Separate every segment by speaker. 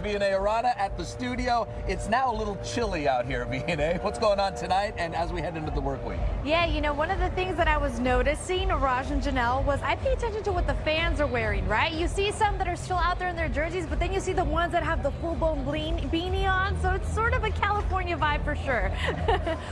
Speaker 1: is Vianey Arana at the studio. It's now a little chilly out here, Vianey. What's going on tonight and as we head into the work week?
Speaker 2: Yeah, you know, one of the things that I was noticing, Raj and Janelle, was I pay attention to what the fans are wearing, right? You see some that are still out there in their jerseys, but then you see the ones that have the full-blown beanie on, so it's sort of a California vibe for sure.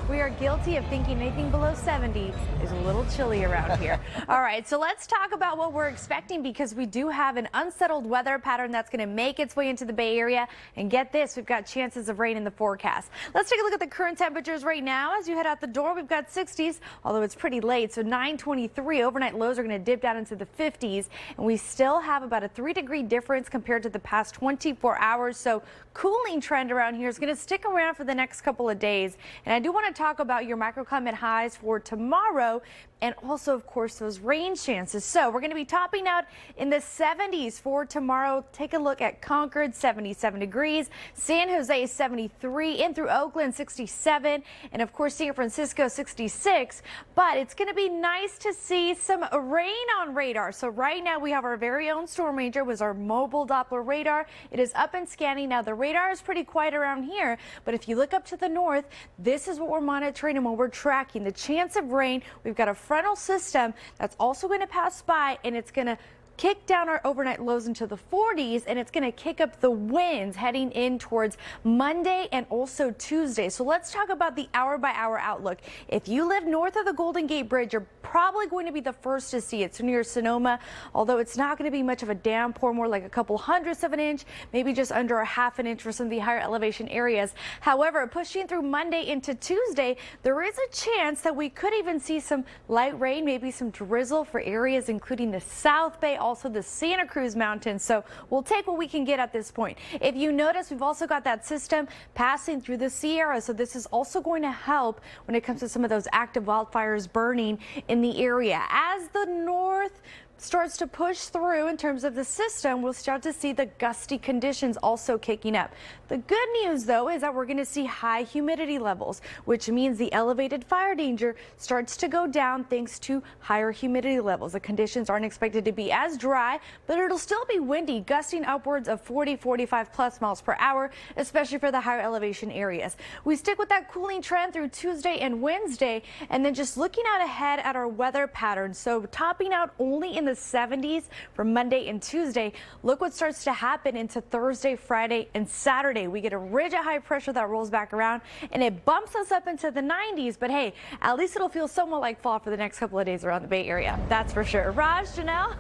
Speaker 2: We are guilty of thinking anything below 70 is a little chilly around here. All right, so let's talk about what we're expecting, because we do have an unsettled weather pattern that's going to make its way into the Bay Area. And get this, we've got chances of rain in the forecast. Let's take a look at the current temperatures right now. As you head out the door, we've got 60s, although it's pretty late. So 9:23, overnight lows are going to dip down into the 50s. And we still have about a 3-degree difference compared to the past 24 hours. So cooling trend around here is going to stick around for the next couple of days. And I do want to talk about your microclimate highs for tomorrow, and also, of course, those rain chances. So we're going to be topping out in the 70s for tomorrow. Take a look at Concord, 77 degrees. San Jose, 73. In through Oakland, 67. And, of course, San Francisco, 66. But it's going to be nice to see some rain on radar. So right now we have our very own storm ranger with our mobile Doppler radar. It is up and scanning. Now, the radar is pretty quiet around here. But if you look up to the north, this is what we're monitoring and what we're tracking. The chance of rain, we've got a frontal system that's also going to pass by, and it's going to kick down our overnight lows into the 40s, and it's going to kick up the winds heading in towards Monday and also Tuesday. So let's talk about the hour-by-hour outlook. If you live north of the Golden Gate Bridge, you're probably going to be the first to see it. So near Sonoma, although it's not going to be much of a downpour, more like a couple hundredths of an inch, maybe just under a half an inch for some of the higher elevation areas. However, pushing through Monday into Tuesday, there is a chance that we could even see some light rain, maybe some drizzle for areas including the South Bay, also the Santa Cruz Mountains. So we'll take what we can get at this point. If you notice, we've also got that system passing through the Sierra. So this is also going to help when it comes to some of those active wildfires burning in the area. As the north starts to push through in terms of the system, we'll start to see the gusty conditions also kicking up. The good news, though, is that we're going to see high humidity levels, which means the elevated fire danger starts to go down thanks to higher humidity levels. The conditions aren't expected to be as dry, but it'll still be windy, gusting upwards of 40-45 plus miles per hour, especially for the higher elevation areas. We stick with that cooling trend through Tuesday and Wednesday, and then just looking out ahead at our weather patterns. So topping out only in the 70s for Monday and Tuesday. Look what starts to happen into Thursday, Friday, and Saturday. We get a ridge of high pressure that rolls back around, and it bumps us up into the 90s. But hey, at least it'll feel somewhat like fall for the next couple of days around the Bay Area. That's for sure. Raj, Janelle?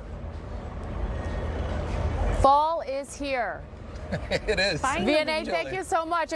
Speaker 3: Fall is here.
Speaker 1: It is.
Speaker 3: Vianey, thank you so much.